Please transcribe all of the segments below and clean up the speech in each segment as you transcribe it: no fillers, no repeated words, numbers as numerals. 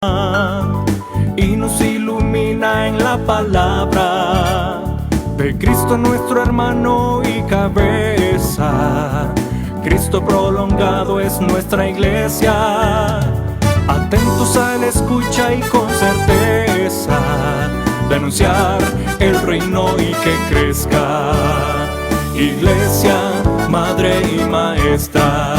y nos ilumina en la palabra de Cristo nuestro hermano y cabeza. Cristo prolongado es nuestra iglesia, atentos a la escucha y con certeza de anunciar el reino y que crezca. Iglesia, madre y maestra.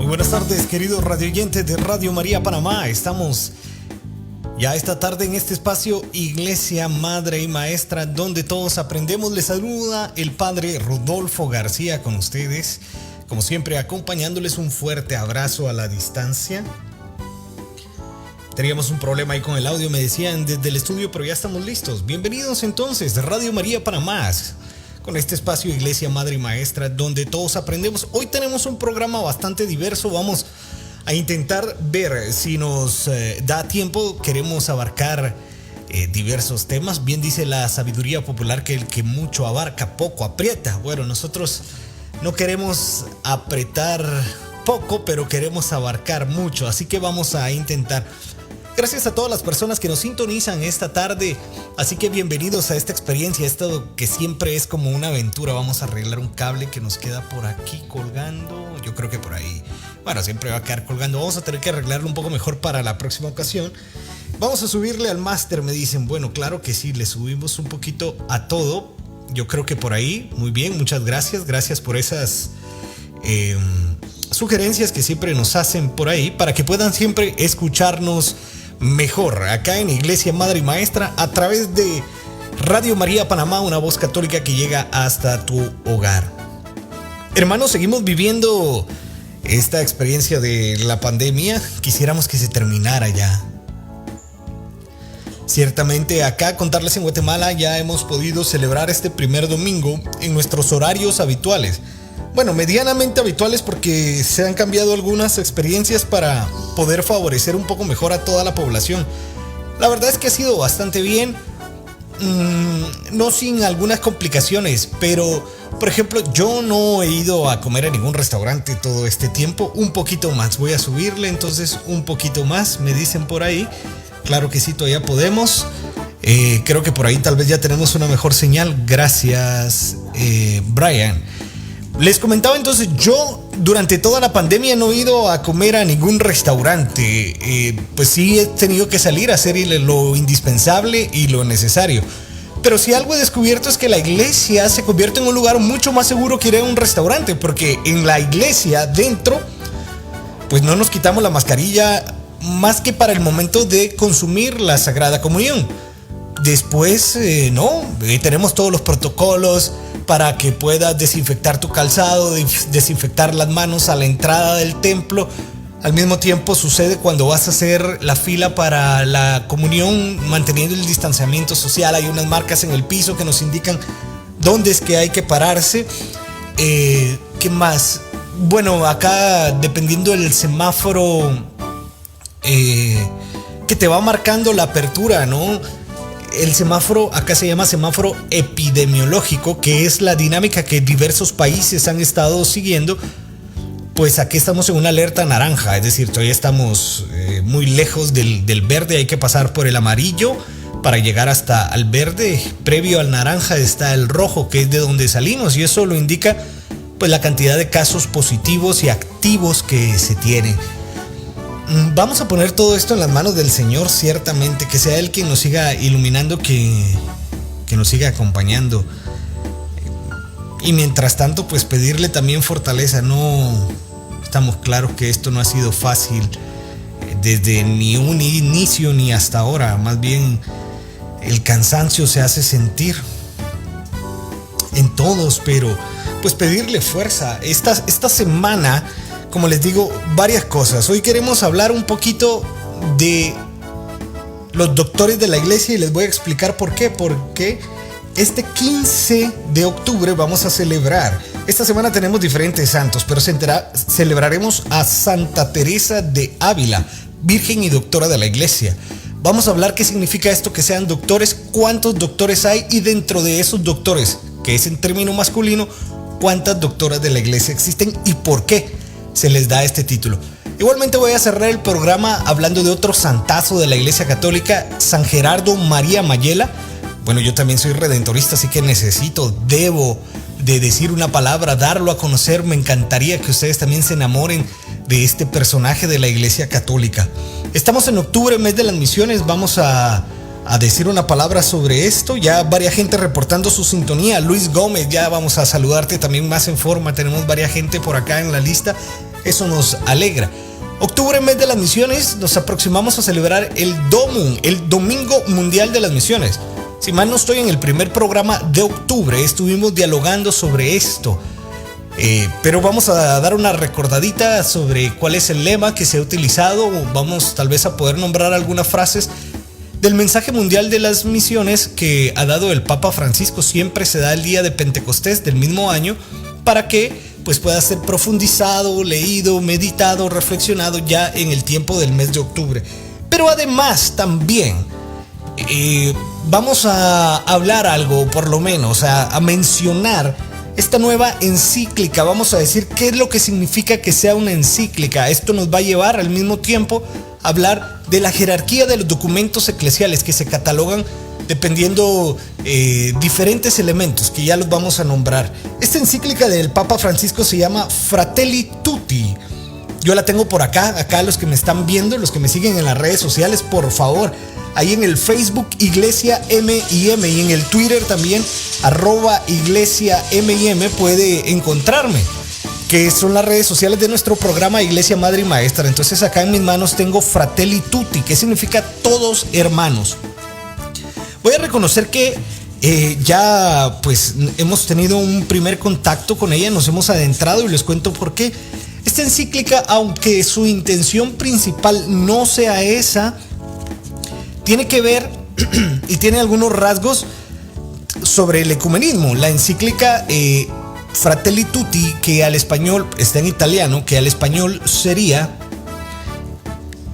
Buenas tardes, queridos radioyentes de Radio María Panamá. Estamos ya esta tarde en este espacio Iglesia, Madre y Maestra, donde todos aprendemos. Les saluda el Padre Rodolfo García con ustedes, como siempre acompañándoles. Un fuerte abrazo a la distancia. Teníamos un problema ahí con el audio, me decían desde el estudio, pero ya estamos listos. Bienvenidos entonces a Radio María Panamá, con este espacio Iglesia, Madre y Maestra, donde todos aprendemos. Hoy tenemos un programa bastante diverso. Vamos a intentar ver si nos da tiempo. Queremos abarcar diversos temas. Bien dice la sabiduría popular que el que mucho abarca, poco aprieta. Bueno, nosotros no queremos apretar poco, pero queremos abarcar mucho. Así que vamos a intentar. Gracias a todas las personas que nos sintonizan esta tarde. Así que bienvenidos a esta experiencia, esto que siempre es como una aventura. Vamos a arreglar un cable que nos queda por aquí colgando. Yo creo que por ahí, bueno, siempre va a quedar colgando. Vamos a tener que arreglarlo un poco mejor para la próxima ocasión. Vamos a subirle al máster, me dicen. Bueno, claro que sí, le subimos un poquito a todo. Yo creo que por ahí, muy bien, muchas gracias. Gracias por esas sugerencias que siempre nos hacen por ahí, para que puedan siempre escucharnos mejor acá en Iglesia, Madre y Maestra, a través de Radio María Panamá, una voz católica que llega hasta tu hogar. Hermanos, seguimos viviendo esta experiencia de la pandemia. Quisiéramos que se terminara ya. Ciertamente acá, contarles, en Guatemala ya hemos podido celebrar este primer domingo en nuestros horarios habituales. Bueno, medianamente habituales, porque se han cambiado algunas experiencias para poder favorecer un poco mejor a toda la población. La verdad es que ha sido bastante bien, no sin algunas complicaciones, pero por ejemplo yo no he ido a comer a ningún restaurante todo este tiempo. Un poquito más, voy a subirle entonces un poquito más, me dicen por ahí. Claro que sí, todavía podemos. Creo que por ahí tal vez ya tenemos una mejor señal. Gracias, Brian. Les comentaba entonces, yo durante toda la pandemia no he ido a comer a ningún restaurante. Pues sí he tenido que salir a hacer lo indispensable y lo necesario. Pero si algo he descubierto es que la iglesia se convierte en un lugar mucho más seguro que ir a un restaurante, porque en la iglesia dentro pues no nos quitamos la mascarilla más que para el momento de consumir la Sagrada Comunión. Después tenemos todos los protocolos para que puedas desinfectar tu calzado, desinfectar las manos a la entrada del templo. Al mismo tiempo sucede cuando vas a hacer la fila para la comunión, manteniendo el distanciamiento social. Hay unas marcas en el piso que nos indican dónde es que hay que pararse. ¿Qué más? Bueno, acá dependiendo del semáforo que te va marcando la apertura, ¿no? El semáforo acá se llama semáforo epidemiológico, que es la dinámica que diversos países han estado siguiendo. Pues aquí estamos en una alerta naranja, es decir, todavía estamos muy lejos del verde. Hay que pasar por el amarillo para llegar hasta el verde. Previo al naranja está el rojo, que es de donde salimos, y eso lo indica pues la cantidad de casos positivos y activos que se tienen. Vamos a poner todo esto en las manos del Señor, ciertamente, que sea Él quien nos siga iluminando, que nos siga acompañando. Y mientras tanto, pues pedirle también fortaleza. No estamos claros que esto no ha sido fácil desde ni un inicio ni hasta ahora. Más bien el cansancio se hace sentir en todos, pero pues pedirle fuerza. Esta semana, como les digo, varias cosas. Hoy queremos hablar un poquito de los doctores de la iglesia y les voy a explicar por qué. Porque este 15 de octubre vamos a celebrar. Esta semana tenemos diferentes santos, pero celebraremos a Santa Teresa de Ávila, virgen y doctora de la iglesia. Vamos a hablar qué significa esto, que sean doctores, cuántos doctores hay y dentro de esos doctores, que es en término masculino, cuántas doctoras de la iglesia existen y por qué se les da este título. Igualmente voy a cerrar el programa hablando de otro santazo de la iglesia católica, San Gerardo María Mayela. Bueno, yo también soy redentorista, así que debo de decir una palabra, darlo a conocer. Me encantaría que ustedes también se enamoren de este personaje de la iglesia católica. Estamos en octubre, mes de las misiones. Vamos a decir una palabra sobre esto. Ya varias gente reportando su sintonía. Luis Gómez, ya vamos a saludarte también más en forma. Tenemos varias gente por acá en la lista. Eso nos alegra. Octubre, mes de las misiones. Nos aproximamos a celebrar el DOMUN, el Domingo Mundial de las Misiones. Si mal no estoy, en el primer programa de octubre estuvimos dialogando sobre esto. Pero vamos a dar una recordadita sobre cuál es el lema que se ha utilizado. Vamos tal vez a poder nombrar algunas frases del mensaje mundial de las misiones que ha dado el Papa Francisco. Siempre se da el día de Pentecostés del mismo año para que pues pueda ser profundizado, leído, meditado, reflexionado ya en el tiempo del mes de octubre. Pero además también vamos a hablar algo, por lo menos a mencionar esta nueva encíclica. Vamos a decir qué es lo que significa que sea una encíclica. Esto nos va a llevar al mismo tiempo a hablar de la jerarquía de los documentos eclesiales que se catalogan dependiendo diferentes elementos que ya los vamos a nombrar. Esta encíclica del Papa Francisco se llama Fratelli Tutti. Yo la tengo por acá los que me están viendo, los que me siguen en las redes sociales, por favor, ahí en el Facebook Iglesia M&M y en el Twitter también @Iglesia M&M puede encontrarme, que son las redes sociales de nuestro programa Iglesia Madre y Maestra. Entonces acá en mis manos tengo Fratelli Tutti, que significa todos hermanos. Voy a reconocer que ya pues hemos tenido un primer contacto con ella, nos hemos adentrado y les cuento por qué. Esta encíclica, aunque su intención principal no sea esa, tiene que ver y tiene algunos rasgos sobre el ecumenismo. La encíclica Fratelli Tutti, que al español está en italiano, que al español sería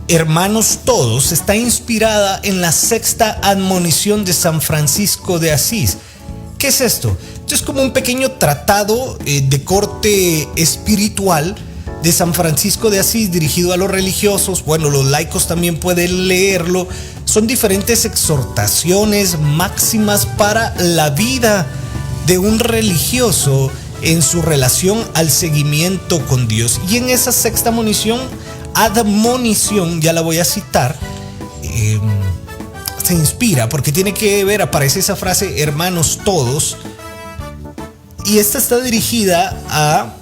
Hermanos Todos, está inspirada en la sexta admonición de San Francisco de Asís. ¿Qué es esto? Esto es como un pequeño tratado de corte espiritual de San Francisco de Asís dirigido a los religiosos. Bueno, los laicos también pueden leerlo. Son diferentes exhortaciones máximas para la vida de un religioso en su relación al seguimiento con Dios. Y en esa sexta admonición, ya la voy a citar, se inspira porque tiene que ver, aparece esa frase hermanos todos, y esta está dirigida a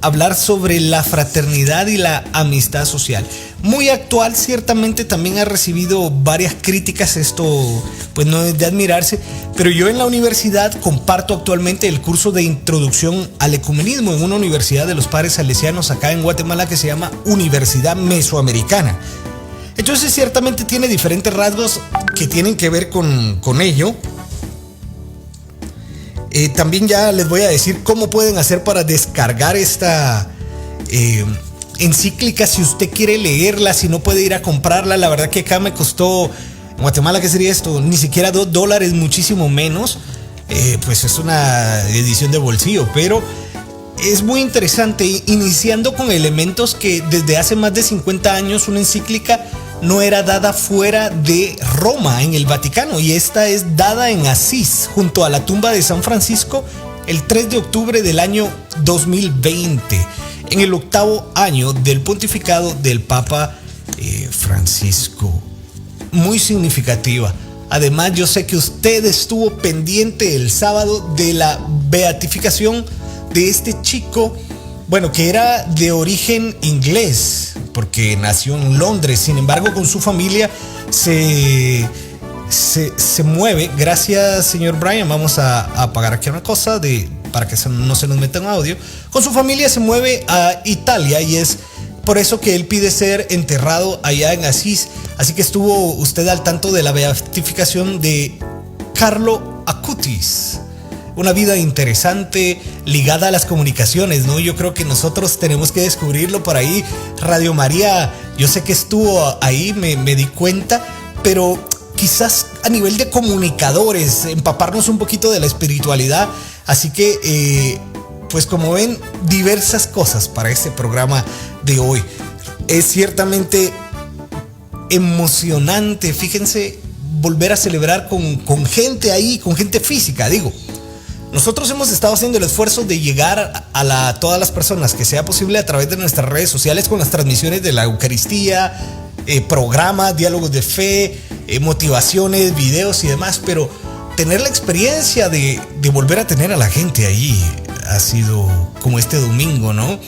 hablar sobre la fraternidad y la amistad social. Muy actual, ciertamente también ha recibido varias críticas, esto pues no es de admirarse, pero yo en la universidad comparto actualmente el curso de introducción al ecumenismo en una universidad de los Padres Salesianos acá en Guatemala que se llama Universidad Mesoamericana. Entonces ciertamente tiene diferentes rasgos que tienen que ver con ello. También ya les voy a decir cómo pueden hacer para descargar esta encíclica si usted quiere leerla, si no puede ir a comprarla. La verdad que acá me costó, en Guatemala, ¿qué sería esto? Ni siquiera $2, muchísimo menos. Pues es una edición de bolsillo, pero es muy interesante, iniciando con elementos que desde hace más de 50 años una encíclica no era dada fuera de Roma, en el Vaticano, y esta es dada en Asís, junto a la tumba de San Francisco, el 3 de octubre del año 2020, en el 8º año del pontificado del Papa Francisco. Muy significativa. Además, yo sé que usted estuvo pendiente el sábado de la beatificación de este chico, bueno, que era de origen inglés, porque nació en Londres. Sin embargo, con su familia se mueve. Gracias, señor Brian. Vamos a apagar aquí una cosa para que no se nos meta un audio. Con su familia se mueve a Italia y es por eso que él pide ser enterrado allá en Asís. Así que estuvo usted al tanto de la beatificación de Carlo Acutis. Una vida interesante ligada a las comunicaciones, ¿no? Yo creo que nosotros tenemos que descubrirlo por ahí. Radio María, yo sé que estuvo ahí, me di cuenta, pero quizás a nivel de comunicadores, empaparnos un poquito de la espiritualidad. Así que, pues como ven, diversas cosas para este programa de hoy. Es ciertamente emocionante, fíjense, volver a celebrar con gente ahí, con gente física, digo. Nosotros hemos estado haciendo el esfuerzo de llegar a todas las personas que sea posible a través de nuestras redes sociales con las transmisiones de la Eucaristía, programas, diálogos de fe, motivaciones, videos y demás, pero tener la experiencia de volver a tener a la gente ahí ha sido como este domingo, ¿no?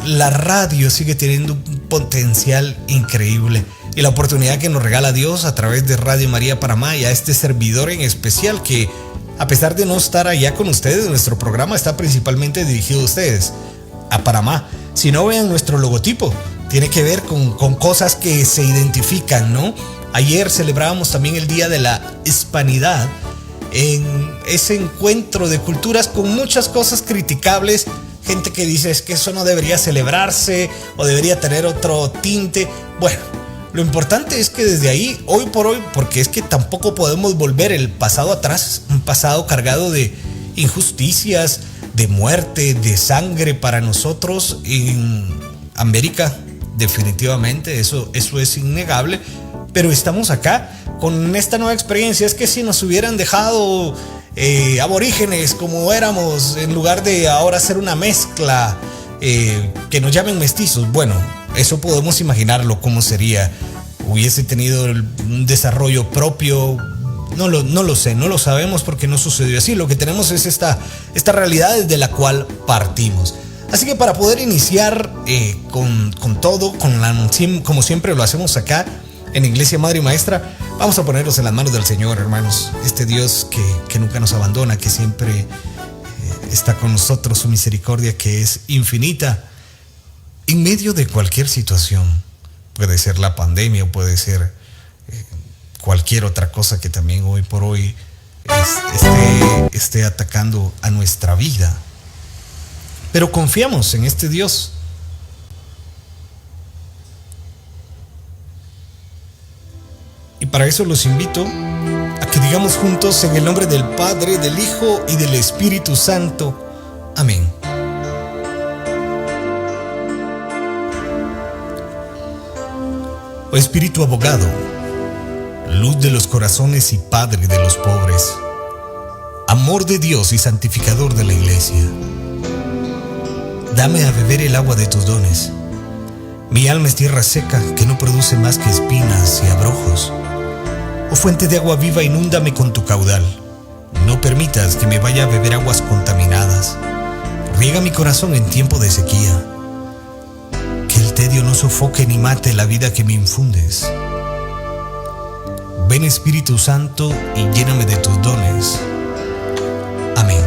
La radio sigue teniendo un potencial increíble y la oportunidad que nos regala Dios a través de Radio María Panamá y a este servidor en especial que, a pesar de no estar allá con ustedes, nuestro programa está principalmente dirigido a ustedes, a Panamá. Si no, vean nuestro logotipo, tiene que ver con cosas que se identifican, ¿no? Ayer celebrábamos también el Día de la Hispanidad, en ese encuentro de culturas con muchas cosas criticables, gente que dice es que eso no debería celebrarse o debería tener otro tinte. Bueno, lo importante es que desde ahí, hoy por hoy, porque es que tampoco podemos volver el pasado atrás, un pasado cargado de injusticias, de muerte, de sangre para nosotros en América, definitivamente, eso es innegable, pero estamos acá con esta nueva experiencia. Es que si nos hubieran dejado aborígenes como éramos, en lugar de ahora hacer una mezcla, que nos llamen mestizos, bueno, eso podemos imaginarlo cómo sería. Hubiese tenido un desarrollo propio. No lo sé, no lo sabemos porque no sucedió así. Lo que tenemos es esta realidad desde la cual partimos. Así que para poder iniciar con todo, como siempre lo hacemos acá en Iglesia Madre y Maestra, vamos a ponernos en las manos del Señor, hermanos. Este Dios que nunca nos abandona, que siempre está con nosotros, su misericordia que es infinita. En medio de cualquier situación, puede ser la pandemia o puede ser cualquier otra cosa que también hoy por hoy esté atacando a nuestra vida. Pero confiamos en este Dios. Y para eso los invito a que digamos juntos en el nombre del Padre, del Hijo y del Espíritu Santo. Amén. Oh Espíritu abogado, luz de los corazones y Padre de los pobres, amor de Dios y santificador de la Iglesia, dame a beber el agua de tus dones. Mi alma es tierra seca que no produce más que espinas y abrojos. Oh fuente de agua viva, inúndame con tu caudal. No permitas que me vaya a beber aguas contaminadas. Riega mi corazón en tiempo de sequía. Que el tedio no sofoque ni mate la vida que me infundes. Ven Espíritu Santo y lléname de tus dones. Amén.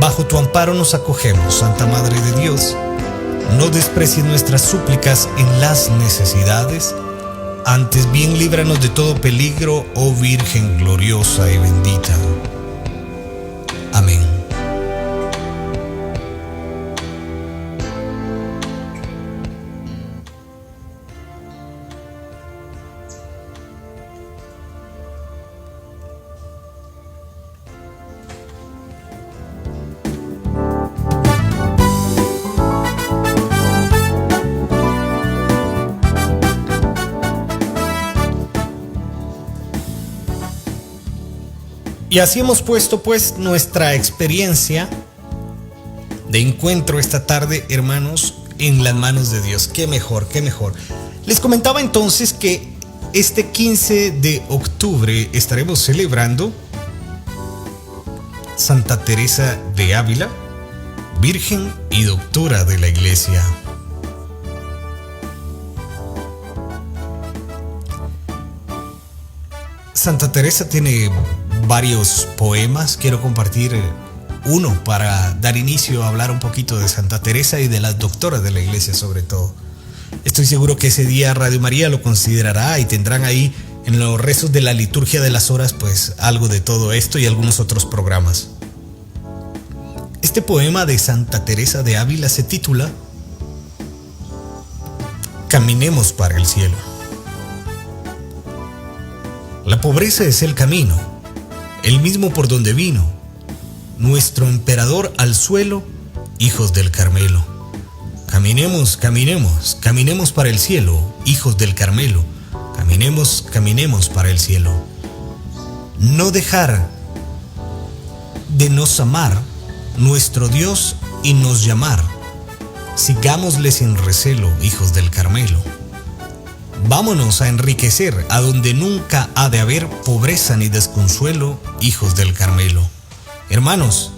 Bajo tu amparo nos acogemos, Santa Madre de Dios. No desprecies nuestras súplicas en las necesidades. Antes bien líbranos de todo peligro, oh Virgen gloriosa y bendita. Amén. Y así hemos puesto pues nuestra experiencia de encuentro esta tarde, hermanos, en las manos de Dios. Qué mejor, qué mejor. Les comentaba entonces que este 15 de octubre estaremos celebrando Santa Teresa de Ávila, Virgen y Doctora de la Iglesia. Santa Teresa tiene varios poemas. Quiero compartir uno para dar inicio a hablar un poquito de Santa Teresa y de las doctoras de la Iglesia sobre todo. Estoy seguro que ese día Radio María lo considerará y tendrán ahí en los rezos de la liturgia de las horas pues algo de todo esto y algunos otros programas. Este poema de Santa Teresa de Ávila se titula Caminemos para el cielo. La pobreza es el camino, el mismo por donde vino nuestro emperador al suelo, hijos del Carmelo. Caminemos, caminemos, caminemos para el cielo, hijos del Carmelo. Caminemos, caminemos para el cielo. No dejar de nos amar nuestro Dios y nos llamar. Sigámosle sin recelo, hijos del Carmelo. Vámonos a enriquecer a donde nunca ha de haber pobreza ni desconsuelo, hijos del Carmelo. Hermanos,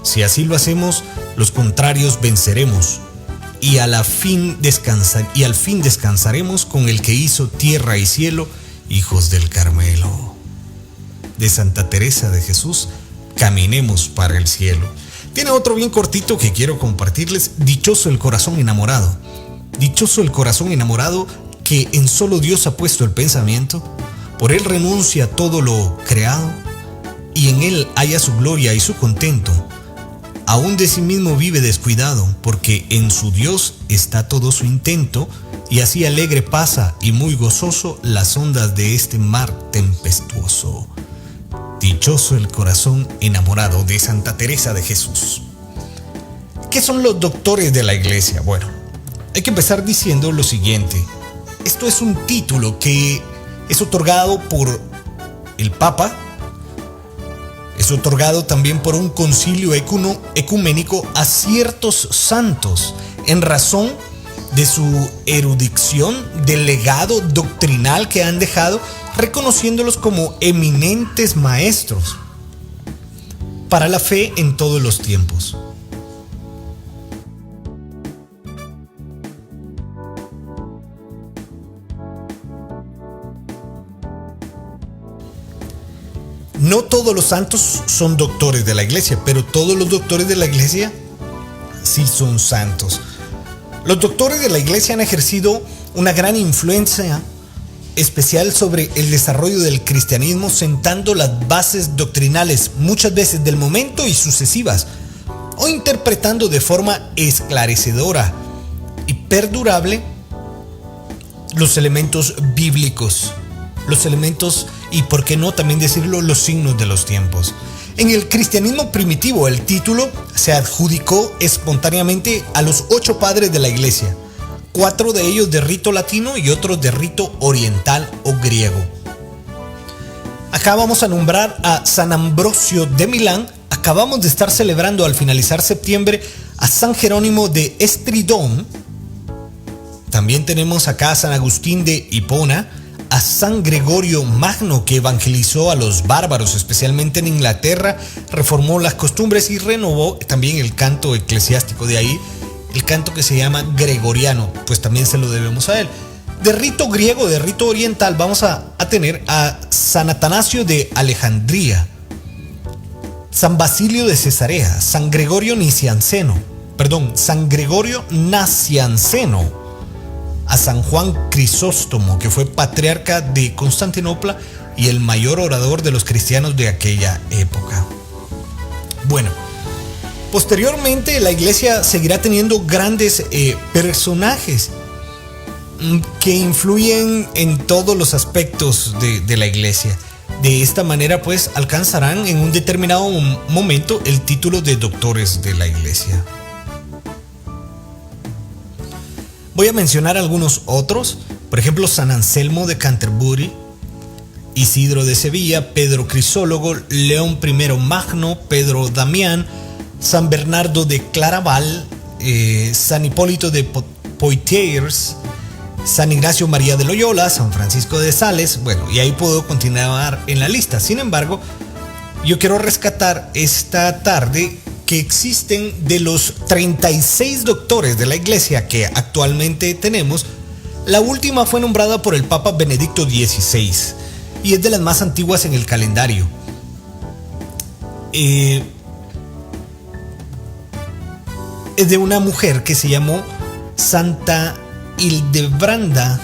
si así lo hacemos, los contrarios venceremos y al fin descansaremos con el que hizo tierra y cielo, hijos del Carmelo. De Santa Teresa de Jesús, caminemos para el cielo. Tiene otro bien cortito que quiero compartirles. Dichoso el corazón enamorado. Dichoso el corazón enamorado que en solo Dios ha puesto el pensamiento. Por él renuncia a todo lo creado y en él halla su gloria y su contento. Aún de sí mismo vive descuidado, porque en su Dios está todo su intento, y así alegre pasa y muy gozoso las ondas de este mar tempestuoso. Dichoso el corazón enamorado, de Santa Teresa de Jesús. ¿Qué son los doctores de la Iglesia? Bueno, hay que empezar diciendo lo siguiente. Esto es un título que es otorgado por el Papa. Es otorgado también por un concilio ecuménico a ciertos santos en razón de su erudición, del legado doctrinal que han dejado, reconociéndolos como eminentes maestros para la fe en todos los tiempos. No todos los santos son doctores de la Iglesia, pero todos los doctores de la Iglesia sí son santos. Los doctores de la Iglesia han ejercido una gran influencia especial sobre el desarrollo del cristianismo, sentando las bases doctrinales muchas veces del momento y sucesivas, o interpretando de forma esclarecedora y perdurable los elementos bíblicos, los elementos y, por qué no también decirlo, los signos de los tiempos. En el cristianismo primitivo, el título se adjudicó espontáneamente a los 8 padres de la Iglesia, 4 de ellos de rito latino y otros de rito oriental o griego. Acá vamos a nombrar a San Ambrosio de Milán. Acabamos de estar celebrando al finalizar septiembre a San Jerónimo de Estridón. También tenemos acá a San Agustín de Hipona, a San Gregorio Magno, que evangelizó a los bárbaros, especialmente en Inglaterra, reformó las costumbres y renovó también el canto eclesiástico. De ahí el canto que se llama gregoriano, pues también se lo debemos a él. De rito griego, de rito oriental, vamos a tener a San Atanasio de Alejandría, San Basilio de Cesarea, San Gregorio Nacianceno, a San Juan Crisóstomo, que fue patriarca de Constantinopla y el mayor orador de los cristianos de aquella época. Bueno, posteriormente la Iglesia seguirá teniendo grandes personajes que influyen en todos los aspectos de la Iglesia. De esta manera, pues, alcanzarán en un determinado momento el título de doctores de la Iglesia. Voy a mencionar algunos otros, por ejemplo, San Anselmo de Canterbury, Isidro de Sevilla, Pedro Crisólogo, León I Magno, Pedro Damián, San Bernardo de Claraval, San Hipólito de Poitiers, San Ignacio María de Loyola, San Francisco de Sales. Bueno, y ahí puedo continuar en la lista. Sin embargo, yo quiero rescatar esta tarde que existen, de los 36 doctores de la Iglesia que actualmente tenemos, la última fue nombrada por el Papa Benedicto XVI y es de las más antiguas en el calendario. Es de una mujer que se llamó Santa Hildebranda,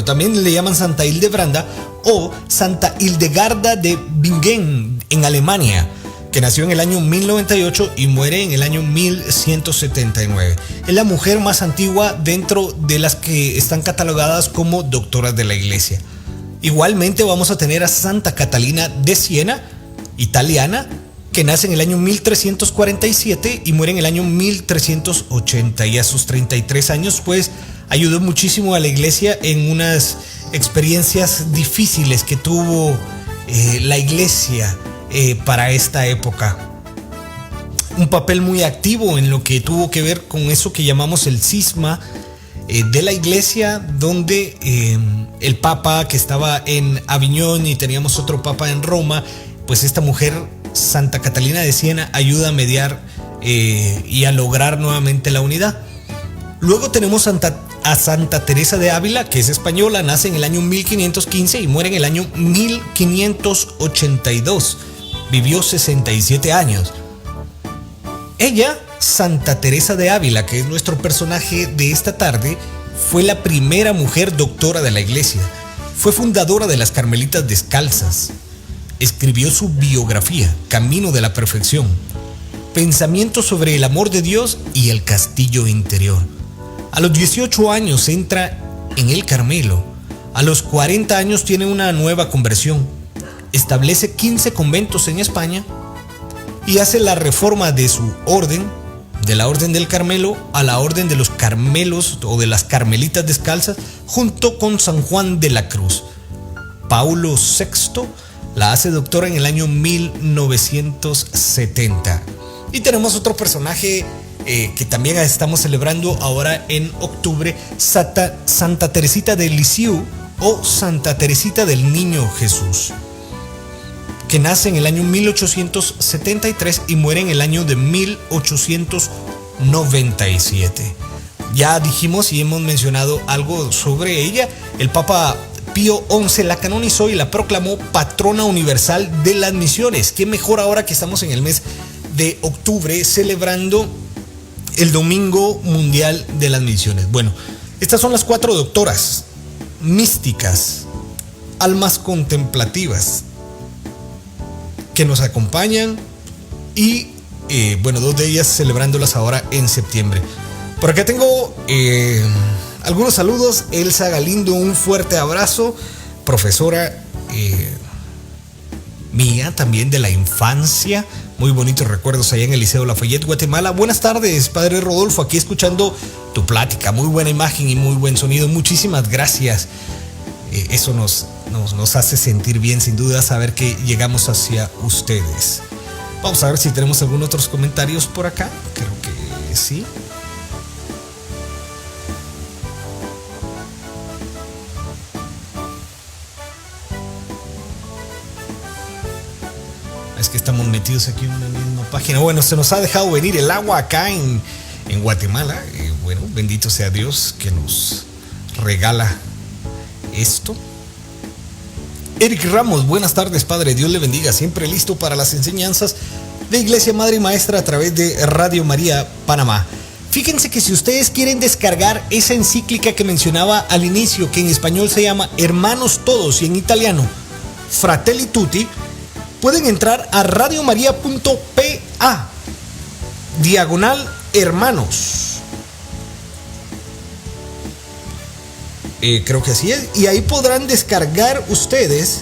también le llaman Santa Hildebranda o Santa Hildegarda de Bingen en Alemania, que nació en el año 1098 y muere en el año 1179. Es la mujer más antigua dentro de las que están catalogadas como doctoras de la Iglesia. Igualmente vamos a tener a Santa Catalina de Siena, italiana, que nace en el año 1347 y muere en el año 1380. Y a sus 33 años, pues, ayudó muchísimo a la iglesia en unas experiencias difíciles que tuvo la iglesia para esta época. Un papel muy activo en lo que tuvo que ver con eso que llamamos el cisma de la iglesia, donde el papa que estaba en Aviñón y teníamos otro papa en Roma, pues esta mujer, Santa Catalina de Siena, ayuda a mediar y a lograr nuevamente la unidad. Luego tenemos a Santa Teresa de Ávila, que es española, nace en el año 1515 y muere en el año 1582. Vivió 67 años. Ella, Santa Teresa de Ávila, que es nuestro personaje de esta tarde, fue la primera mujer doctora de la iglesia. Fue fundadora de las Carmelitas Descalzas. Escribió su biografía, Camino de la Perfección. Pensamientos sobre el amor de Dios y el castillo interior. A los 18 años entra en el Carmelo. A los 40 años tiene una nueva conversión. Establece 15 conventos en España y hace la reforma de su orden, de la Orden del Carmelo a la Orden de los Carmelos o de las Carmelitas Descalzas, junto con San Juan de la Cruz. Paulo VI la hace doctora en el año 1970. Y tenemos otro personaje que también estamos celebrando ahora en octubre, Santa Teresita de Lisieux o Santa Teresita del Niño Jesús, que nace en el año 1873 y muere en el año de 1897. Ya dijimos y hemos mencionado algo sobre ella. El Papa Pío XI la canonizó y la proclamó patrona universal de las misiones. Qué mejor ahora que estamos en el mes de octubre celebrando el Domingo Mundial de las Misiones. Bueno, estas son las 4 doctoras místicas, almas contemplativas, que nos acompañan y, 2 de ellas celebrándolas ahora en septiembre. Por acá tengo algunos saludos. Elsa Galindo, un fuerte abrazo. Profesora mía también de la infancia. Muy bonitos recuerdos allá en el Liceo Lafayette, Guatemala. Buenas tardes, Padre Rodolfo, aquí escuchando tu plática. Muy buena imagen y muy buen sonido. Muchísimas gracias. Eso nos hace sentir bien, sin duda, saber que llegamos hacia ustedes. Vamos a ver si tenemos algunos otros comentarios por acá. Creo que sí. Es que estamos metidos aquí en una misma página. Bueno, se nos ha dejado venir el agua acá en Guatemala. Bendito sea Dios que nos regala esto. Eric Ramos, buenas tardes, Padre, Dios le bendiga, siempre listo para las enseñanzas de Iglesia Madre y Maestra a través de Radio María Panamá. Fíjense que si ustedes quieren descargar esa encíclica que mencionaba al inicio, que en español se llama Hermanos Todos y en italiano Fratelli Tutti, pueden entrar a radiomaria.pa /hermanos. Creo que así es. Y ahí podrán descargar ustedes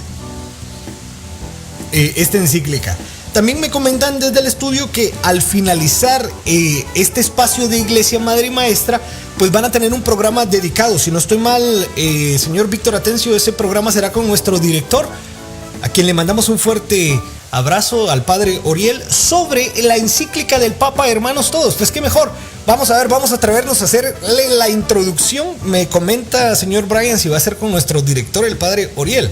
esta encíclica. También me comentan desde el estudio que al finalizar este espacio de Iglesia Madre y Maestra, pues van a tener un programa dedicado. Si no estoy mal, señor Víctor Atencio, ese programa será con nuestro director, a quien le mandamos un fuerte abrazo, al Padre Oriel, sobre la encíclica del Papa Hermanos Todos. Pues qué mejor. Vamos a atrevernos a hacerle la introducción. Me comenta, señor Brian, si va a ser con nuestro director, el Padre Oriel.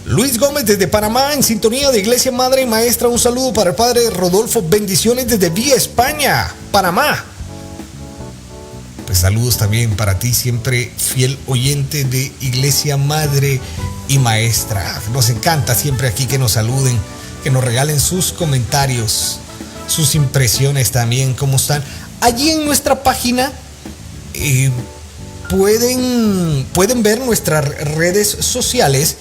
Luis Gómez desde Panamá, en sintonía de Iglesia Madre y Maestra. Un saludo para el Padre Rodolfo. Bendiciones desde Vía España, Panamá. Pues saludos también para ti, siempre fiel oyente de Iglesia Madre y Maestra. Nos encanta siempre aquí que nos saluden, que nos regalen sus comentarios, sus impresiones también, cómo están. Allí en nuestra página pueden ver nuestras redes sociales,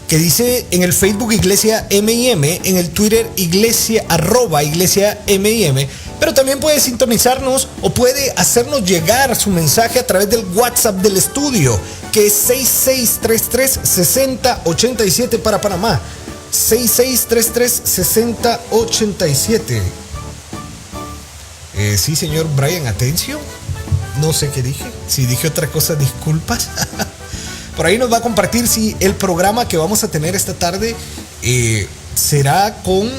que dice en el Facebook Iglesia M&M, en el Twitter Iglesia @IglesiaMIM, pero también puede sintonizarnos o puede hacernos llegar su mensaje a través del WhatsApp del estudio, que es 6633-6087 para Panamá. 6633-6087. Sí, señor Brian Atencio. No sé qué dije. Si dije otra cosa, disculpas. Por ahí nos va a compartir si el programa que vamos a tener esta tarde será con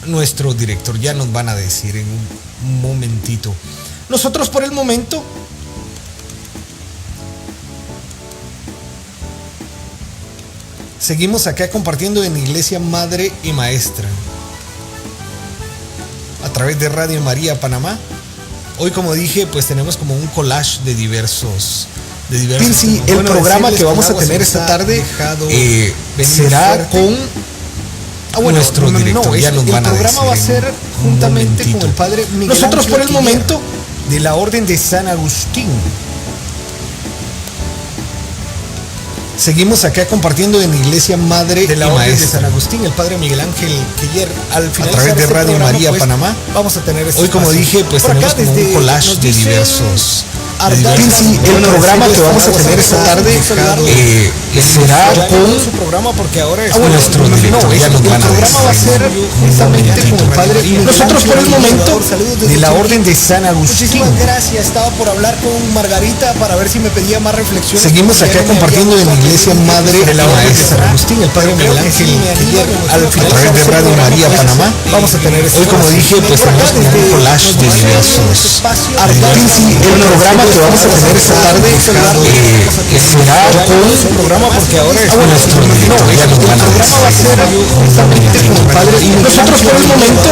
nuestro director. Ya nos van a decir en un momentito. Nosotros por el momento seguimos acá compartiendo en Iglesia Madre y Maestra a través de Radio María Panamá. Hoy, como dije, pues tenemos como un collage de diversos sí, el programa que vamos a tener esta tarde será con nuestro director. Ya nos van a decir. El programa va a ser juntamente con el padre Miguel. Nosotros por el momento de la Orden de San Agustín. Seguimos acá compartiendo en Iglesia Madre de la Orden de San Agustín, el padre Miguel Ángel Quiller, al final a través de Radio María pues, Panamá. Vamos a tener hoy, como dije, pues tenemos como un collage de diversos. Sí, el programa que vamos a tener esta tarde será con su programa porque ahora es nuestro director. Ya nos van a decir. El programa va a ser justamente con el padre. Nosotros por el momento de la Orden de San Agustín. Muchísimas gracias. Estaba por hablar con Margarita para ver si me pedía más reflexión. Seguimos acá compartiendo en la Iglesia Madre de la Orden de San Agustín, el padre Miguel Ángel Quiller, al final a través de Radio María Panamá. Vamos a tener hoy, como dije, pues tenemos como un collage de diversos. Sí, el programa que vamos a tener esta tarde será con un programa porque ahora es nuestro director. Ya nos van a decir. Va a ser justamente con el padre. Nosotros por el momento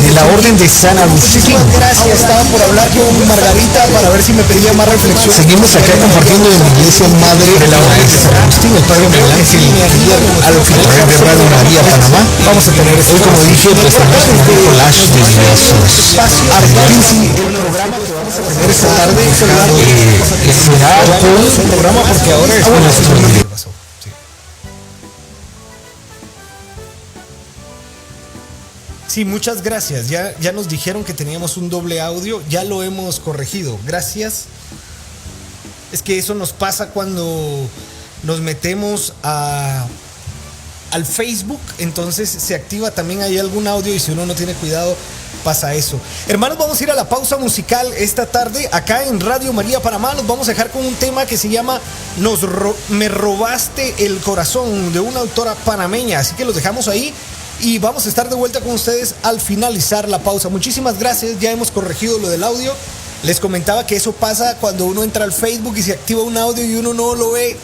de la Orden de San Agustín. Gracias. Estaba por hablar con Margarita para ver si me pedía más reflexión. Seguimos acá compartiendo en la Iglesia Madre de la Orden de San Agustín, el padre Miguel Ángel Quiller, al final a través de Radio María Panamá. Vamos a tener hoy, como dije, pues tenemos como un collage de diversos. Sí, el programa que vamos a tener esta tarde será con un programa porque ahora es nuestro director. Sí, muchas gracias. Ya nos dijeron que teníamos un doble audio. Ya lo hemos corregido. Gracias. Es que eso nos pasa cuando nos metemos al Facebook. Entonces se activa también ahí algún audio y si uno no tiene cuidado pasa eso. Hermanos, vamos a ir a la pausa musical esta tarde acá en Radio María Panamá. Nos vamos a dejar con un tema que se llama Me robaste el corazón, de una autora panameña. Así que los dejamos ahí y vamos a estar de vuelta con ustedes al finalizar la pausa. Muchísimas gracias, ya hemos corregido lo del audio. Les comentaba que eso pasa cuando uno entra al Facebook y se activa un audio y uno no lo ve.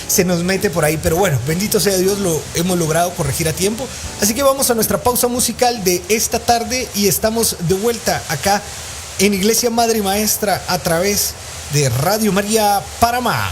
Se nos mete por ahí, pero bueno, bendito sea Dios, lo hemos logrado corregir a tiempo. Así que vamos a nuestra pausa musical de esta tarde y estamos de vuelta acá en Iglesia Madre y Maestra a través de Radio María Panamá.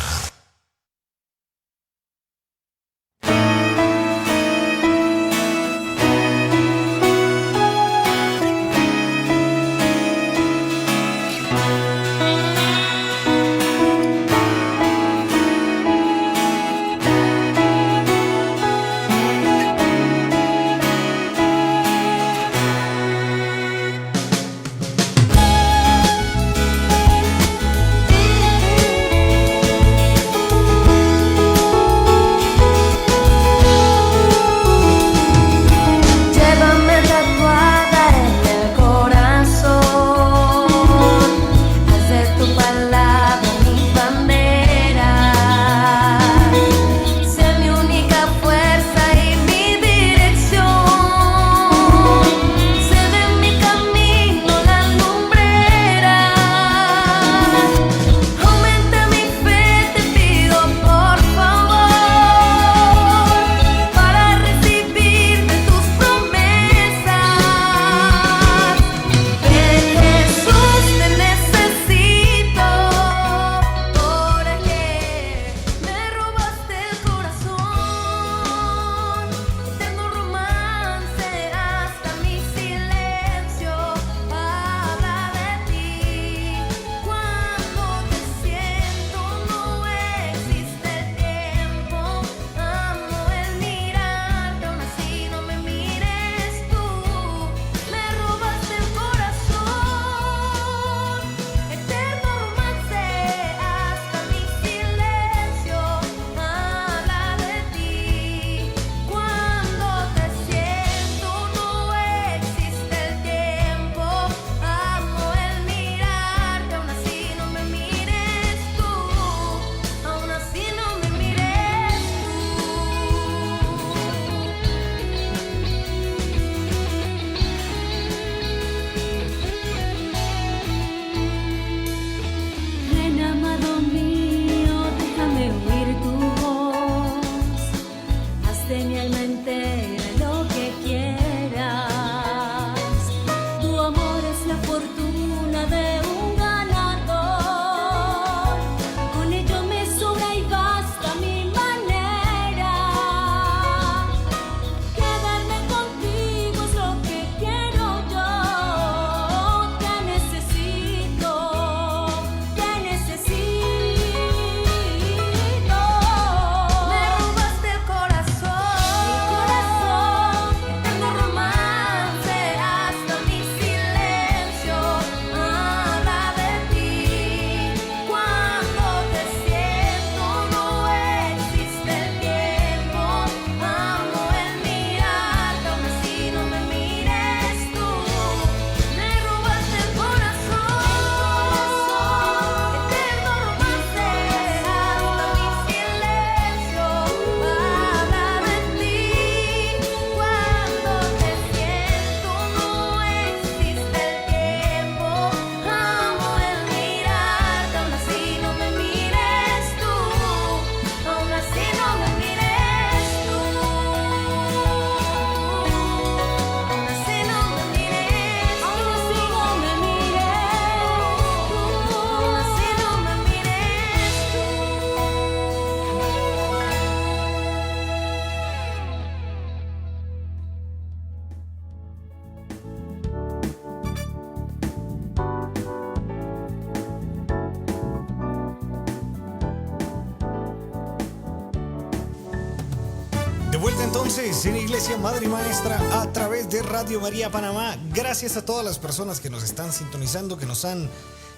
entonces en Iglesia Madre y Maestra a través de Radio María Panamá. Gracias a todas las personas que nos están sintonizando, que nos han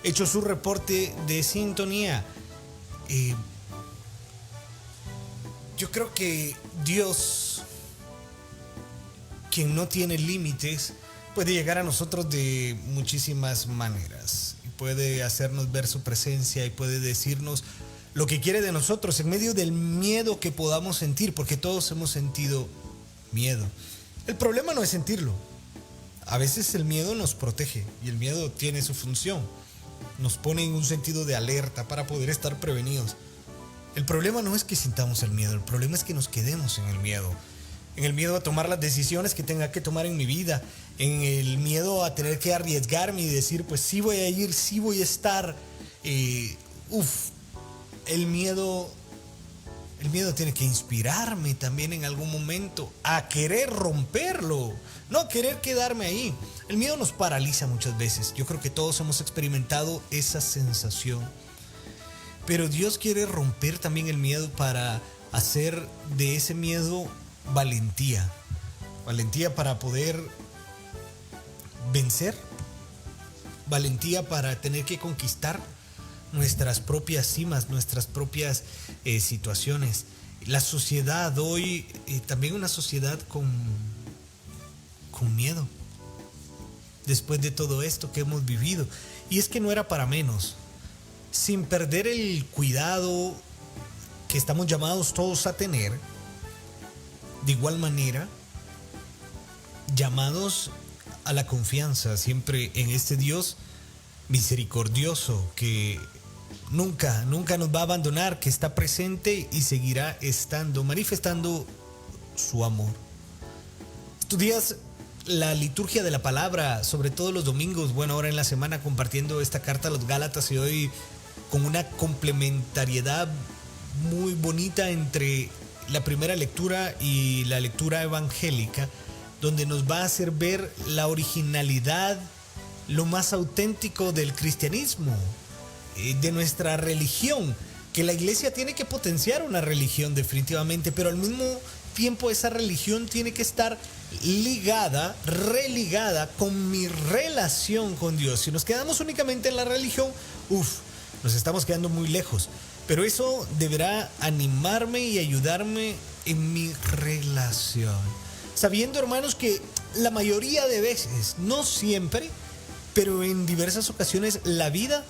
hecho su reporte de sintonía. Yo creo que Dios, quien no tiene límites, puede llegar a nosotros de muchísimas maneras. Y puede hacernos ver su presencia y puede decirnos lo que quiere de nosotros en medio del miedo que podamos sentir, porque todos hemos sentido miedo. El problema no es sentirlo. A veces el miedo nos protege y el miedo tiene su función. Nos pone en un sentido de alerta para poder estar prevenidos. El problema no es que sintamos el miedo, el problema es que nos quedemos en el miedo. En el miedo a tomar las decisiones que tenga que tomar en mi vida. En el miedo a tener que arriesgarme y decir, pues sí voy a ir, sí voy a estar. El miedo tiene que inspirarme también en algún momento a querer romperlo, no a querer quedarme ahí. El miedo nos paraliza muchas veces. Yo creo que todos hemos experimentado esa sensación. Pero Dios quiere romper también el miedo para hacer de ese miedo valentía. Valentía para poder vencer. Valentía para tener que conquistar nuestras propias cimas, nuestras propias situaciones. La sociedad hoy, también una sociedad con miedo, después de todo esto que hemos vivido. Y es que no era para menos. Sin perder el cuidado que estamos llamados todos a tener, de igual manera, llamados a la confianza siempre en este Dios misericordioso que nunca nos va a abandonar, que está presente y seguirá estando, manifestando su amor. Estudias la liturgia de la palabra, sobre todo los domingos, ahora en la semana compartiendo esta carta a los Gálatas, y hoy con una complementariedad muy bonita entre la primera lectura y la lectura evangélica, donde nos va a hacer ver la originalidad, lo más auténtico del cristianismo, de nuestra religión, que la iglesia tiene que potenciar una religión definitivamente, pero al mismo tiempo esa religión tiene que estar religada con mi relación con Dios. Si nos quedamos únicamente en la religión, nos estamos quedando muy lejos, pero eso deberá animarme y ayudarme en mi relación, sabiendo, hermanos, que la mayoría de veces, no siempre, pero en diversas ocasiones, la vida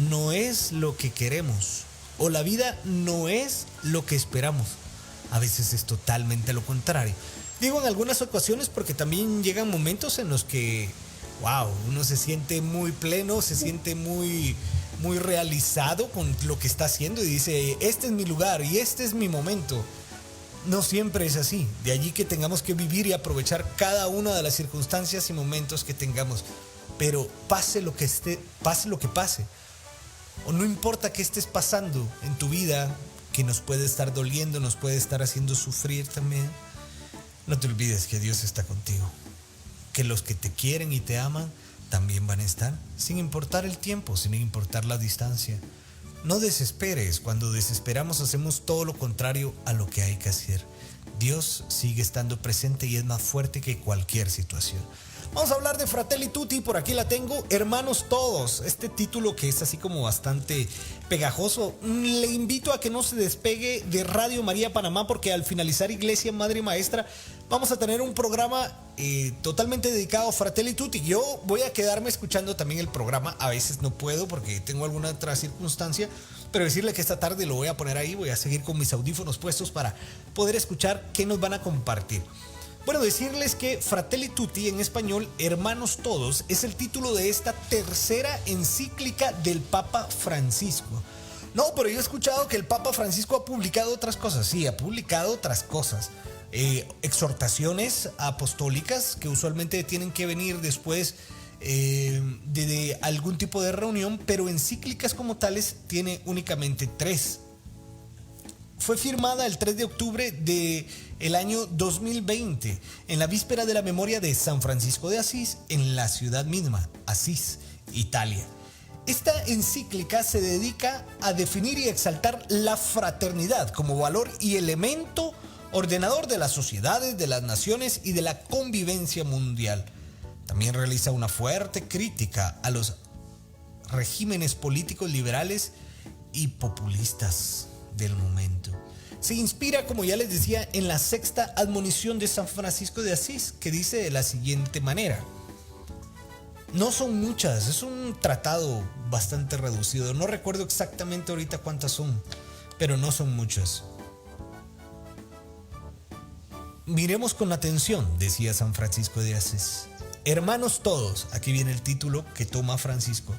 no es lo que queremos, o la vida no es lo que esperamos. A veces es totalmente lo contrario. Digo en algunas ocasiones porque también llegan momentos en los que, uno se siente muy pleno, se siente muy realizado con lo que está haciendo y dice, este es mi lugar y este es mi momento. No siempre es así. De allí que tengamos que vivir y aprovechar cada una de las circunstancias y momentos que tengamos. Pero pase lo que pase, o no importa qué estés pasando en tu vida, que nos puede estar doliendo, nos puede estar haciendo sufrir también, no te olvides que Dios está contigo, que los que te quieren y te aman también van a estar, sin importar el tiempo, sin importar la distancia. No desesperes. Cuando desesperamos hacemos todo lo contrario a lo que hay que hacer. Dios sigue estando presente y es más fuerte que cualquier situación. Vamos a hablar de Fratelli Tutti, por aquí la tengo, Hermanos Todos, este título que es así como bastante pegajoso. Le invito a que no se despegue de Radio María Panamá, porque al finalizar Iglesia Madre y Maestra vamos a tener un programa totalmente dedicado a Fratelli Tutti. Yo voy a quedarme escuchando también el programa, a veces no puedo porque tengo alguna otra circunstancia, pero decirle que esta tarde lo voy a poner ahí, voy a seguir con mis audífonos puestos para poder escuchar qué nos van a compartir. Bueno, decirles que Fratelli Tutti, en español, Hermanos Todos, es el título de esta tercera encíclica del Papa Francisco. No, pero yo he escuchado que el Papa Francisco ha publicado otras cosas. Sí, ha publicado otras cosas. Exhortaciones apostólicas que usualmente tienen que venir después de algún tipo de reunión, pero encíclicas como tales tiene únicamente 3. Fue firmada el 3 de octubre del año 2020, en la víspera de la memoria de San Francisco de Asís, en la ciudad misma, Asís, Italia. Esta encíclica se dedica a definir y exaltar la fraternidad como valor y elemento ordenador de las sociedades, de las naciones y de la convivencia mundial. También realiza una fuerte crítica a los regímenes políticos liberales y populistas del momento. Se inspira, como ya les decía, en la sexta admonición de San Francisco de Asís, que dice de la siguiente manera: no son muchas, es un tratado bastante reducido, no recuerdo exactamente ahorita cuántas son, pero no son muchas. Miremos con atención, decía San Francisco de Asís. Hermanos todos, aquí viene el título que toma Francisco,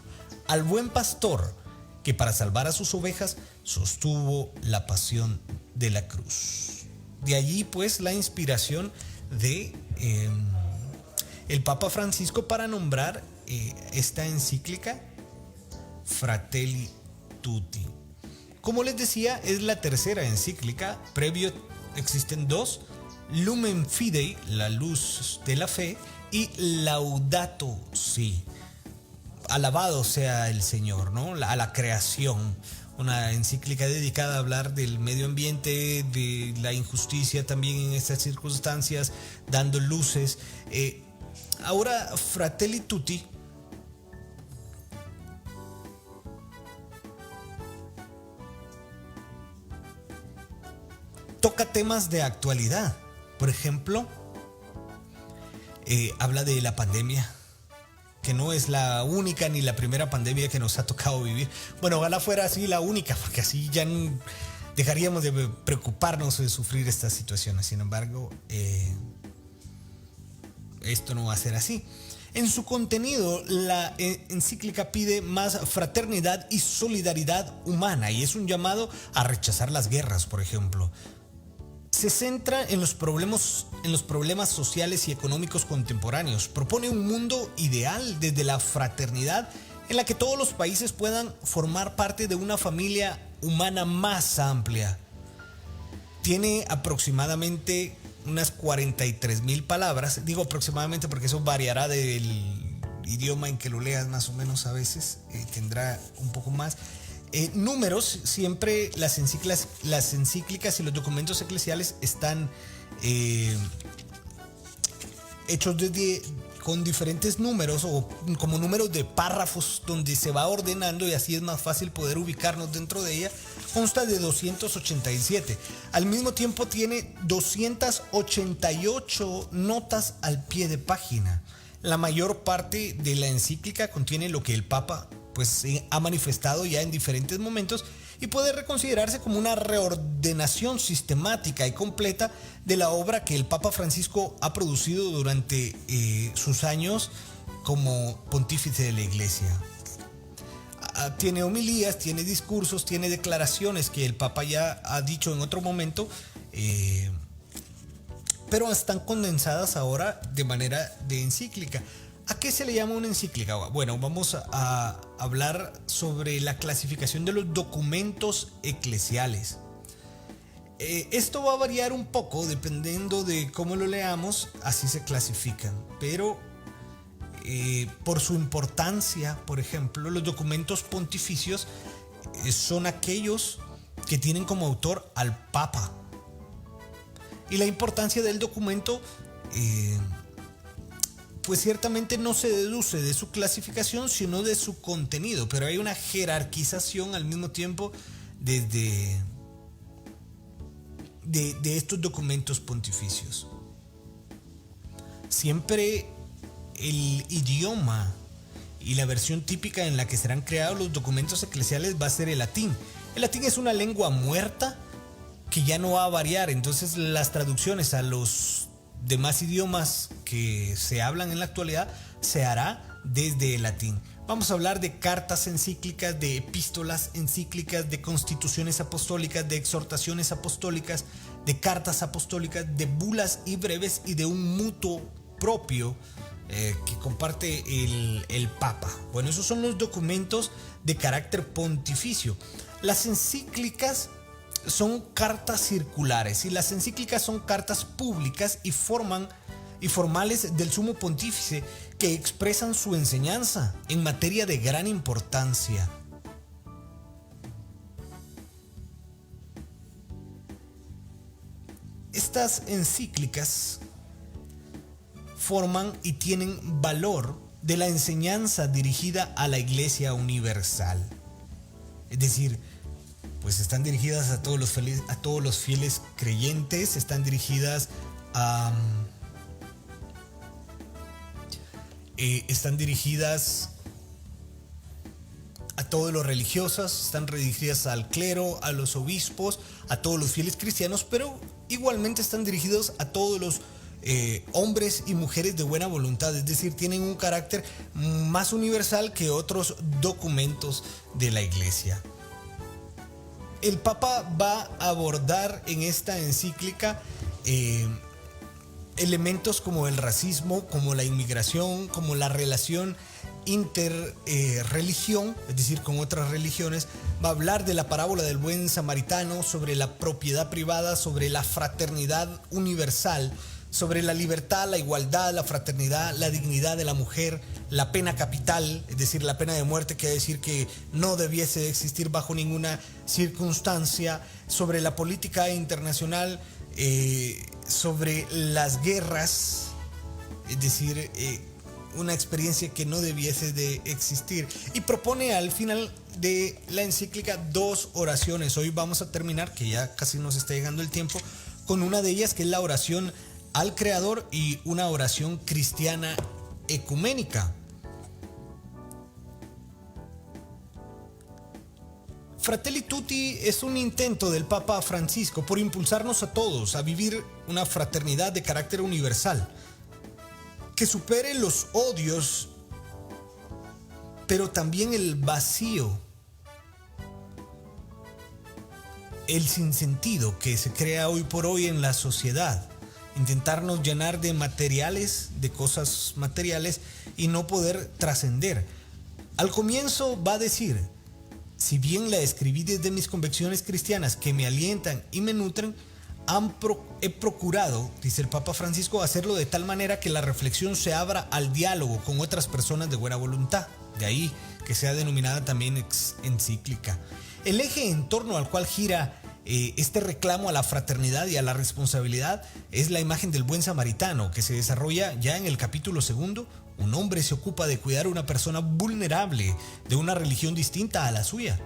al buen pastor que para salvar a sus ovejas sostuvo la pasión de la cruz. De allí pues la inspiración de el Papa Francisco para nombrar esta encíclica Fratelli Tutti. Como les decía, es la tercera encíclica. Previo existen dos: Lumen Fidei, la luz de la fe, y Laudato Si, alabado sea el Señor, ¿no? A la creación. Una encíclica dedicada a hablar del medio ambiente, de la injusticia también en estas circunstancias, dando luces. Ahora, Fratelli Tutti toca temas de actualidad. Por ejemplo, habla de la pandemia, que no es la única ni la primera pandemia que nos ha tocado vivir. Bueno, ojalá fuera así la única, porque así ya dejaríamos de preocuparnos de sufrir estas situaciones. Sin embargo, esto no va a ser así. En su contenido, la encíclica pide más fraternidad y solidaridad humana, y es un llamado a rechazar las guerras, por ejemplo. Se centra en los problemas sociales y económicos contemporáneos. Propone un mundo ideal desde la fraternidad en la que todos los países puedan formar parte de una familia humana más amplia. Tiene aproximadamente unas 43,000 palabras. Digo aproximadamente porque eso variará del idioma en que lo leas, más o menos a veces. Tendrá un poco más. Números, siempre las encíclicas y los documentos eclesiales están hechos con diferentes números o como números de párrafos donde se va ordenando, y así es más fácil poder ubicarnos dentro de ella. Consta de 287. Al mismo tiempo tiene 288 notas al pie de página. La mayor parte de la encíclica contiene lo que el Papa pues ha manifestado ya en diferentes momentos y puede reconsiderarse como una reordenación sistemática y completa de la obra que el Papa Francisco ha producido durante sus años como pontífice de la Iglesia. Tiene homilías, tiene discursos, tiene declaraciones que el Papa ya ha dicho en otro momento, pero están condensadas ahora de manera de encíclica. ¿A qué se le llama una encíclica? Bueno, vamos a hablar sobre la clasificación de los documentos eclesiales. Esto va a variar un poco dependiendo de cómo lo leamos, así se clasifican. Pero por su importancia, por ejemplo, los documentos pontificios son aquellos que tienen como autor al Papa. Y la importancia del documento pues ciertamente no se deduce de su clasificación, sino de su contenido, pero hay una jerarquización al mismo tiempo de estos documentos pontificios. Siempre el idioma y la versión típica en la que serán creados los documentos eclesiales va a ser el latín. El latín es una lengua muerta que ya no va a variar, entonces las traducciones a los demás idiomas que se hablan en la actualidad se hará desde el latín. Vamos a hablar de cartas encíclicas, de epístolas encíclicas, de constituciones apostólicas, de exhortaciones apostólicas, de cartas apostólicas, de bulas y breves y de un mutuo propio que comparte el Papa. Bueno, esos son los documentos de carácter pontificio. Las encíclicas son cartas circulares y las encíclicas son cartas públicas y formales del sumo pontífice que expresan su enseñanza en materia de gran importancia. estas encíclicas forman y tienen valor de la enseñanza dirigida a la Iglesia universal. Es decir, pues están dirigidas a todos los fieles creyentes, están dirigidas a todos los religiosos, están dirigidas al clero, a los obispos, a todos los fieles cristianos, pero igualmente están dirigidos a todos los hombres y mujeres de buena voluntad, es decir, tienen un carácter más universal que otros documentos de la Iglesia. El Papa va a abordar en esta encíclica elementos como el racismo, como la inmigración, como la relación interreligión, es decir, con otras religiones. Va a hablar de la parábola del buen samaritano, sobre la propiedad privada, sobre la fraternidad universal, sobre la libertad, la igualdad, la fraternidad, la dignidad de la mujer, la pena capital, es decir, la pena de muerte, que quiere decir que no debiese existir bajo ninguna circunstancia, sobre la política internacional, sobre las guerras, es decir, una experiencia que no debiese de existir, y propone al final de la encíclica 2 oraciones. Hoy vamos a terminar, que ya casi nos está llegando el tiempo, con una de ellas, que es la oración al Creador, y una oración cristiana ecuménica. Fratelli Tutti es un intento del Papa Francisco por impulsarnos a todos a vivir una fraternidad de carácter universal, que supere los odios, pero también el vacío, el sinsentido que se crea hoy por hoy en la sociedad. Intentarnos llenar de materiales, de cosas materiales, y no poder trascender. Al comienzo va a decir: si bien la escribí desde mis convicciones cristianas que me alientan y me nutren, he procurado, dice el Papa Francisco, hacerlo de tal manera que la reflexión se abra al diálogo con otras personas de buena voluntad. De ahí que sea denominada también encíclica. El eje en torno al cual gira este reclamo a la fraternidad y a la responsabilidad es la imagen del buen samaritano, que se desarrolla ya en el capítulo 2. Un hombre se ocupa de cuidar a una persona vulnerable de una religión distinta a la suya.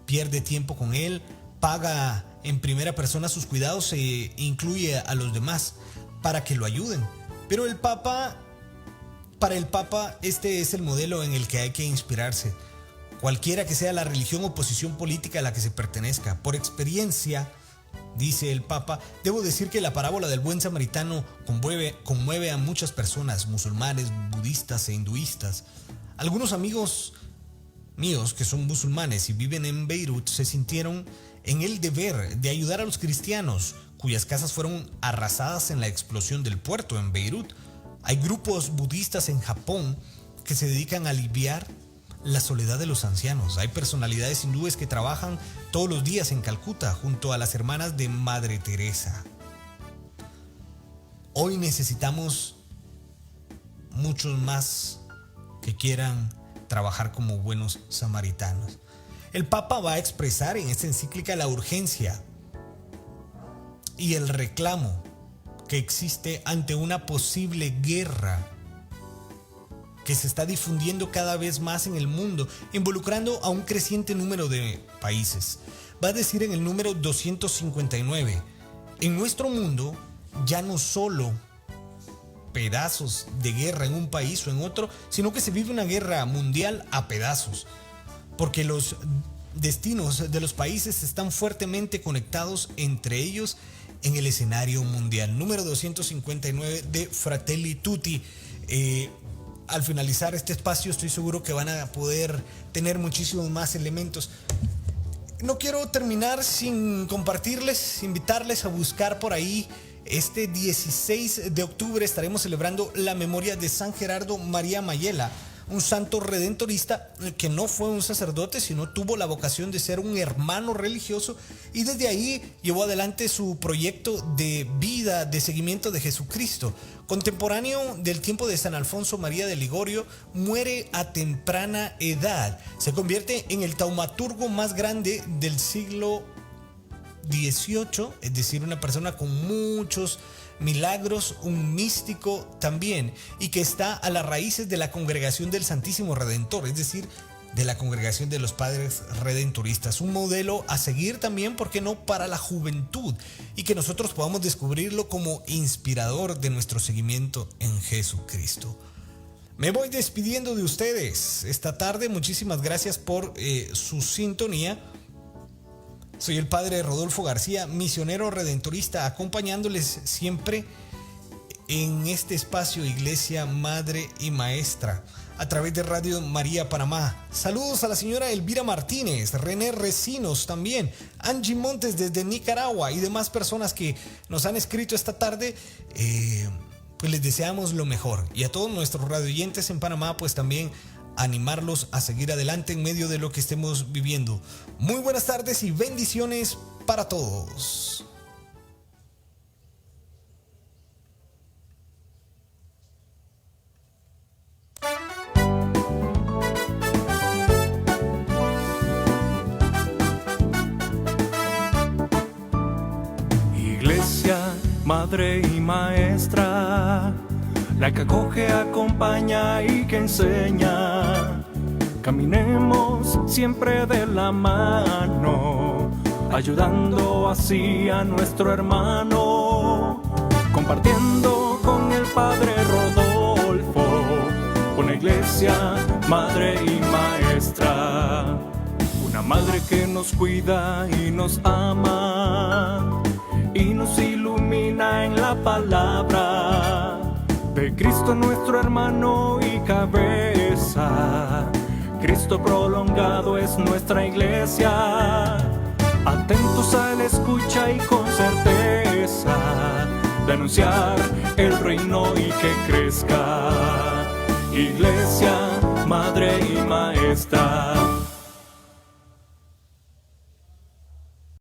Pierde tiempo con él, paga en primera persona sus cuidados e incluye a los demás para que lo ayuden. Pero para el Papa, este es el modelo en el que hay que inspirarse, cualquiera que sea la religión o posición política a la que se pertenezca. Por experiencia, dice el Papa, debo decir que la parábola del buen samaritano conmueve a muchas personas, musulmanes, budistas e hinduistas. Algunos amigos míos que son musulmanes y viven en Beirut se sintieron en el deber de ayudar a los cristianos cuyas casas fueron arrasadas en la explosión del puerto en Beirut. Hay grupos budistas en Japón que se dedican a aliviar la soledad de los ancianos. Hay personalidades hindúes que trabajan todos los días en Calcuta junto a las hermanas de Madre Teresa. Hoy necesitamos muchos más que quieran trabajar como buenos samaritanos. El Papa va a expresar en esta encíclica la urgencia y el reclamo que existe ante una posible guerra que se está difundiendo cada vez más en el mundo, involucrando a un creciente número de países. Va a decir en el número 259, en nuestro mundo ya no solo pedazos de guerra en un país o en otro, sino que se vive una guerra mundial a pedazos, porque los destinos de los países están fuertemente conectados entre ellos en el escenario mundial. Número 259 de Fratelli Tutti. Al finalizar este espacio estoy seguro que van a poder tener muchísimos más elementos. No quiero terminar sin compartirles, invitarles a buscar por ahí. Este 16 de octubre estaremos celebrando la memoria de San Gerardo María Mayela, un santo redentorista que no fue un sacerdote, sino tuvo la vocación de ser un hermano religioso, y desde ahí llevó adelante su proyecto de vida de seguimiento de Jesucristo. Contemporáneo del tiempo de San Alfonso María de Ligorio, muere a temprana edad. Se convierte en el taumaturgo más grande del siglo 18, es decir, una persona con muchos milagros, un místico también, y que está a las raíces de la Congregación del Santísimo Redentor, es decir, de la Congregación de los Padres Redentoristas. Un modelo a seguir también, ¿por qué no?, para la juventud, y que nosotros podamos descubrirlo como inspirador de nuestro seguimiento en Jesucristo. Me voy despidiendo de ustedes esta tarde. Muchísimas gracias por su sintonía. Soy el Padre Rodolfo García, misionero redentorista, acompañándoles siempre en este espacio Iglesia Madre y Maestra, a través de Radio María Panamá. Saludos a la señora Elvira Martínez, René Recinos también, Angie Montes desde Nicaragua y demás personas que nos han escrito esta tarde. Pues les deseamos lo mejor, y a todos nuestros radioyentes en Panamá, pues también animarlos a seguir adelante en medio de lo que estemos viviendo. Muy buenas tardes y bendiciones para todos. Iglesia, madre y maestra, la que acoge, acompaña y que enseña. Caminemos siempre de la mano, ayudando así a nuestro hermano, compartiendo con el Padre Rodolfo, una iglesia, madre y maestra, una madre que nos cuida y nos ama y nos ilumina en la palabra de Cristo, nuestro hermano y cabeza. Cristo prolongado es nuestra iglesia, atentos a la escucha y con certeza de anunciar el reino y que crezca. Iglesia, madre y maestra.